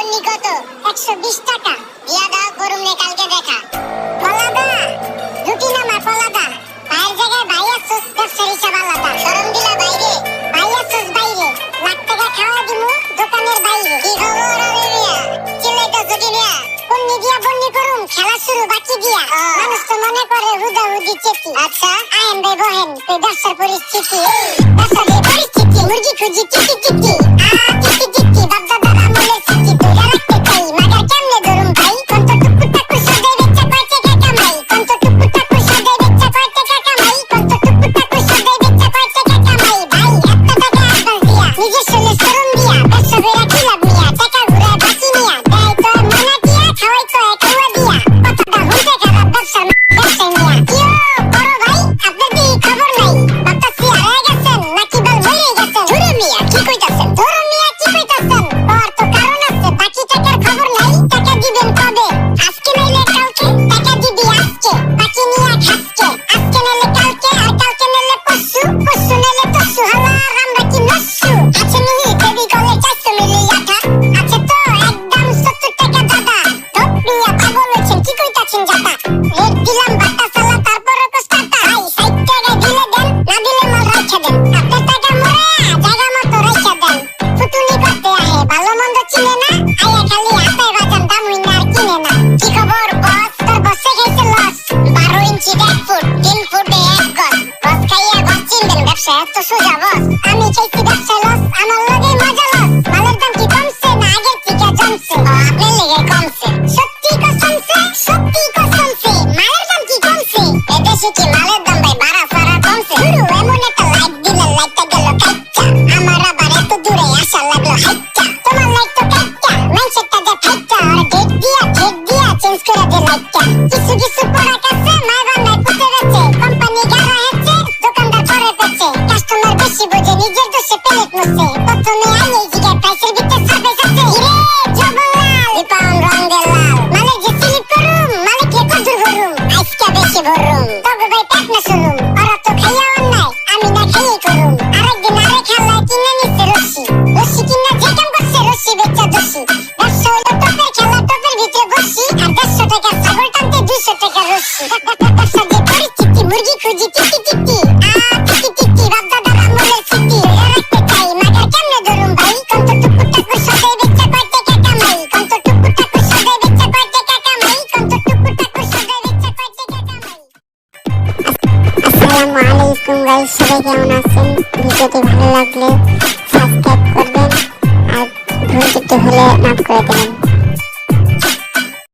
বন্নি কত? 120 টাকা দিয়া দাও, করুমনে কালকে দেখা। পলাদা রুটি নামা পলাদা, ভাইয়ের জায়গায় ভাই আসছস, ব্যবসার হিসাব আলাদা। শরম দিলা বাইরে, ভাই আসছস বাইরে, লাখ টাকা খাওয়া দিমু দোকানের বাইরে। কি খবর আরে মিয়া, চিল্লাইতাছো কি মিয়া? বন্নি দিয়া বন্নি করুম, খেলা শুরু বাকি দিয়া। মানুষ তো মনে করে হুদা হুদি চেতি। আচ্ছা আইন ভাই বহেন, তুই ব্যবসার পরিস্থিতি। ব্যবসার এই পরিস্থিতি, মুরগি খুঁজি টিকি টিকি। টিকি টিকি বাপদাদার আমলের স্মৃতি ধইরা রাখতে চাই। মাগার কেমনে ধরুম ভাই, কন্ত টুকু টাকু সদাই বেচা কয় টাকা কামাই। কন্ত টুকু টাকু সদাই বেচা কয় টাকা কামাই। কন্ত টুকু টাকু সদাই বেচা কয় টাকা কামাই। ভাই এত টাকা অ্যাডভান্স দিয়া, নিজের শরীরে শরম দিয়া, ব্যবসা কইরা কি লাভ মিয়া? টাকা ঘুরায় বাকি নিয়া, দেয় তো মনা দিয়া, খাওয়াই তো একাউয়া দিয়া। কতটা হুঁতে খারাপ ব্যবসার ব্যবসায় নিয়া। কিও বড় ভাই, আপনার কি খবর নাই? ভাবতাছি হারায় গেছেন নাকি বাল মরে গেছেন। ধুরে মিয়া কি কইতাছেন? ধুরে মিয়া কি কইতাছেন? তোর তো কারণ আছে, বাকি টাকার খবর নাই। টাকা দিবেন কবে? আজকে নাইলে কালকে, টাকা দিবি আজকে, বাকি নিয়া খাসকে। আজকে নাইলে কালকে, আর কালকে নাইলে পরশু, পরশু নাইলে তরশু। হালার আমরা কি নস্যু? আছে মিহি ফেভিকলের 400 মিলি আঠা, আছে তো একদম 70 টাকা দাদা। ধপ মিয়া পাগল হয়েছেন, কি কইতাছেন জাতা? রেট দিলাম বাটা সালা, তারপরে কষ্টাটা। ভাই 60 টাকা দিলে দেন, না দিলে মাল রাইখা দেন। আপনার টাকা মরে জায়গা মতো রাইখা দেন। ফুতুনি করতে আহে, ভালো মন্দ চিনে না, আয়া খালি হাতে বাজান, দাম হইনা আর কিনে না। কি খবর বস? তোর বসে খাইছে লস। 12 ইঞ্চি 1 ফুট, 3 ফুটে 1 গজ। বস খাইয়া বস চিনবেন, ব্যবসা এত সোজা বস। আমি খাইছি ব্যবসা লস, আমার লগে মজা লস। মালের দাম কি কমছে না আগের থেকে জমছে? ও আপনার লেগে কমছে। সত্যি কসমছে, সত্যি কসমছে, মালের দাম কি কমছে? এদেশে কি মালের দাম ভাই বাড়া ফাড়া কমছে? শুরু এমন একটা লাইক দিলে লাইকটা গেল কাইচ্চা। আমার আবার এত দূরে আসা লাগলো হাইচ্চা। তোমার লাইক তো কাইচ্চা, মাইন্ডসেটটা যে ফাইচ্চা। আর ডেট দিয়া চেঞ্জ করে দে লাইকটা। কিছু কিছু প্রোডাক্ট আছে মায় বান্ধায় পুঁতে বেচে। কোম্পানি গাড়া হেচ্ছে, দোকানদার পরে বেচে। কাস্টমার বেশি বোঝে, নিজের দোষে প্লেট মুছে। প্রথমে আইয়ে জিগায় প্রাইসের ভিতরে সার্ভিস আছে। হিরে জবলাল, রিপাউন্ড রঙের লাল। মালিক যে স্লিপ করুম, মালিক রে কদুর ভরুম। আইসকা বেশি ভরুম, তবে ভাই পেট না শুরুম। ওরা তো খাইয়া অন্যায়, আমি না খাইয়ে করুম। আরেকদিন আরে খেলায় কিনে নিচ্ছে রশি। রশি কিনা যে কাম করছে, রশি বেচা দোষী। ব্যবসা হইলো টপের খেলা, টপের ভিতরে বসি। আর 150 টাকা ছাগল টানতে 200 টাকা রশি। ব্যবসা যে পরিস্থিতি, মুরগি খুঁজি টিকি টিকি। টিকি টিকি বাপদাদার আমলের স্মৃতি ধইরা রাখতে চাই। মাগার কেমনে ধরুম ভাই, কন্ত টুকু টাকু সদাই বেচা কয় টাকা কামাই। কন্ত টুকু টাকু সদাই বেচা কয় টাকা কামাই। কন্ত টুকু টাকু সদাই বেচা কয় টাকা কামাই। আসসালামু আলাইকুম গাইস, সবাই কেমন আছেন? ভিডিওটি ভালো লাগলে সাবস্ক্রাইব করবেন আর ভুল ত্রুটি হলে মাফ করে দেবেন।